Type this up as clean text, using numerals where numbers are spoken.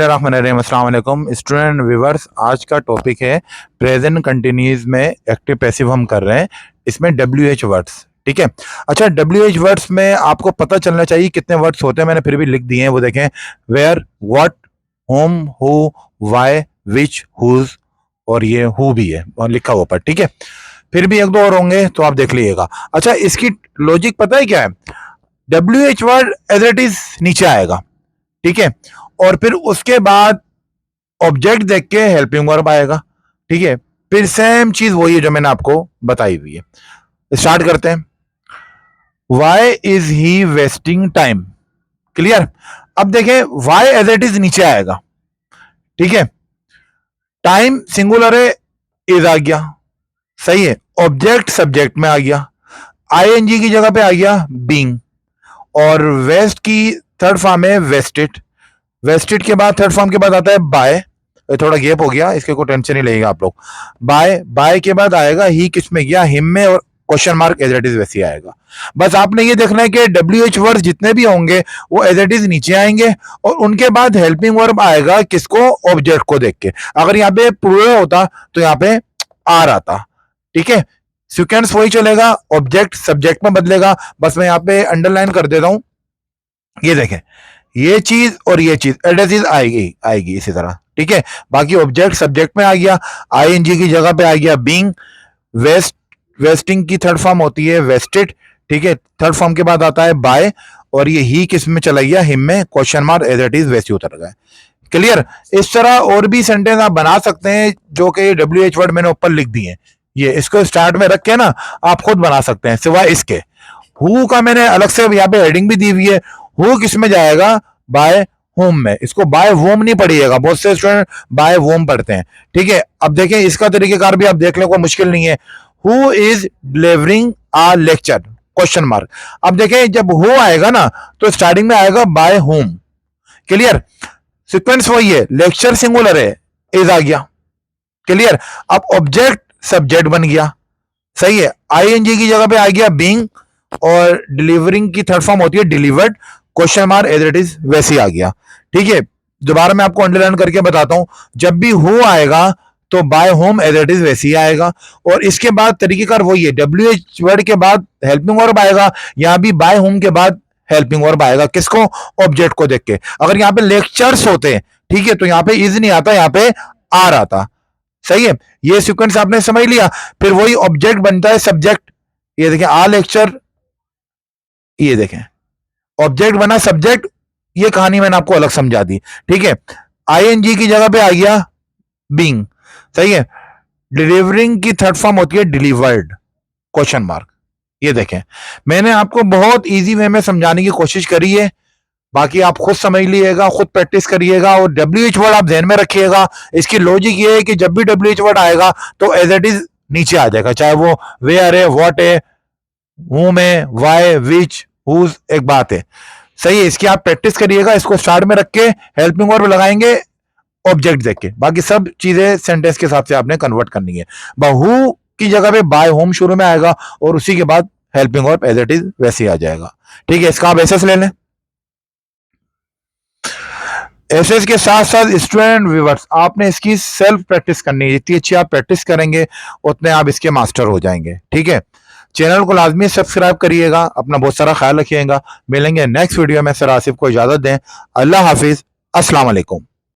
अस्सलाम वालेकुम student viewers. आज का टॉपिक है प्रेजेंट कंटिन्यूज में एक्टिव पैसिव हम कर रहे हैं। इसमें WH वर्ड्स, ठीक है। अच्छा, WH वर्ड्स में आपको पता चलना चाहिए कितने वर्ड्स होते हैं। मैंने फिर भी लिख दिए हैं, वो देखें। Where, what, whom, who, why, which, whose और ये हु भी है और लिखा हुआ पर, ठीक है। फिर भी एक दो और होंगे तो आप देख लीजिएगा। अच्छा, इसकी लॉजिक पता है क्या है? WH word as it is नीचे आएगा, ठीक है, और फिर उसके बाद ऑब्जेक्ट देख के हेल्पिंग वर्ब आएगा, ठीक है। फिर सेम चीज वही है जो मैंने आपको बताई हुई है। स्टार्ट करते हैं। Why is he wasting time? Clear. अब देखें, वाई एज इट इज नीचे आएगा, ठीक है। टाइम सिंगुलर है, इज आ गया, सही है। ऑब्जेक्ट सब्जेक्ट में आ गया, आईएनजी की जगह पे आ गया बीइंग, और वेस्ट की थर्ड फॉर्म है वेस्टेड। वेस्टेड के बाद थर्ड फॉर्म के बाद आता है बाय। थोड़ा गैप हो गया, इसके कोई टेंशन नहीं लेगा आप लोग। बाय, बाय के बाद आएगा ही, किस में गया? हिम में, और question mark as it is वैसे आएगा। बस आपने ये देखना है कि WH वर्ड जितने भी होंगे वो एज इट इज नीचे आएंगे, और उनके बाद हेल्पिंग वर्ब आएगा किसको? ऑब्जेक्ट को देख के। अगर यहाँ पे प्लूरल होता तो यहाँ पे आर आता, ठीक है। सीक्वेंस वही चलेगा, ऑब्जेक्ट सब्जेक्ट में बदलेगा। बस मैं यहाँ पे अंडरलाइन कर देता हूं, ये देखें, ये चीज और ये चीज एज इट इज आएगी आएगी इसी तरह, ठीक है। बाकी ऑब्जेक्ट सब्जेक्ट में आ गया, आईएनजी की जगह पे आ गया बीइंग। वेस्ट, वेस्टिंग की थर्ड फॉर्म होती है वेस्टेड, ठीक है। थर्ड फॉर्म के बाद आता है बाय, और ये ही किस में चला गया? हिम में, question mark as it is वैसे उतर गए। क्लियर। इस तरह और भी सेंटेंस आप बना सकते हैं जो कि WH वर्ड मैंने ऊपर लिख दिए हैं। ये इसको स्टार्ट में रख के ना आप खुद बना सकते हैं, सिवाय इसके। हु का मैंने अलग से यहाँ पे हेडिंग भी दी हुई है। हु किस में जाएगा? बाय होम में। इसको बाय वोम नहीं पढ़िएगा, बहुत से स्टूडेंट बाय वोम पढ़ते हैं, ठीक है। अब देखें, इसका तरीकेकार भी आप देख लें, कोई मुश्किल नहीं है। Who is delivering a lecture? Question mark. अब देखें, जब हु आएगा ना तो स्टार्टिंग में आएगा बाय होम। क्लियर। सीक्वेंस वही है, लेक्चर सिंगुलर है, इज आ गया। क्लियर। अब ऑब्जेक्ट सब्जेक्ट बन गया, सही है। आईएनजी की जगह पे आ गया बीइंग, और डिलीवरिंग की थर्ड फॉर्म होती है delivered, question mark as it is वैसे आ गया, ठीक है। दोबारा मैं आपको अंडरलाइन करके बताता हूं, जब भी हु आएगा तो by whom as it is वैसे ही आएगा, और इसके बाद तरीकेकार वही है। WH वर्ड के बाद हेल्पिंग वर्ब आएगा, यहां भी बाय होम के बाद हेल्पिंग वर्ब आएगा, किसको? ऑब्जेक्ट को देख के। अगर यहाँ पे लेक्चर्स होते, ठीक है, तो यहाँ पे इज नहीं आता, यहाँ पे आर आता, सही है। ये सीक्वेंस आपने समझ लिया। फिर वही ऑब्जेक्ट बनता है सब्जेक्ट, ये देखें आ लेक्चर, ये देखें ऑब्जेक्ट बना सब्जेक्ट। ये कहानी मैंने आपको अलग समझा दी, ठीक है। आईएनजी की जगह पे आ गया बीइंग, सही है। डिलीवरिंग की थर्ड फॉर्म होती है डिलीवर्ड, क्वेश्चन मार्क। ये देखें, मैंने आपको बहुत इजी वे में समझाने की कोशिश करी है। बाकी आप खुद समझ लीजिएगा, खुद प्रैक्टिस करिएगा, और WH वर्ड आप ध्यान में रखिएगा। इसकी लॉजिक ये है कि जब भी WH वर्ड आएगा तो एज इट इज नीचे आ जाएगा, चाहे वो वेयर है, व्हाट है, हूम है, वाई, विच, हुज, एक बात है, सही है। इसकी आप प्रैक्टिस करिएगा। इसको स्टार्ट में रख के हेल्पिंग वर्ब लगाएंगे ऑब्जेक्ट देख के, बाकी सब चीजें सेंटेंस के हिसाब से आपने कन्वर्ट करनी है। हु की जगह पे बाय होम शुरू में आएगा, और उसी के बाद helping verb as it is वैसे ही आ जाएगा, ठीक है। इसका आप एसएस ले लें। एसएस के साथ साथ स्टूडेंट व्यूअर्स, आपने इसकी सेल्फ प्रैक्टिस करनी है। जितनी अच्छी आप प्रैक्टिस करेंगे उतने आप इसके मास्टर हो जाएंगे, ठीक है। चैनल को लाजमी सब्सक्राइब करिएगा। अपना बहुत सारा ख्याल रखिएगा। मिलेंगे नेक्स्ट वीडियो में। सर आसिफ को इजाजत दें। अल्लाह हाफिज, अस्सलाम वालेकुम।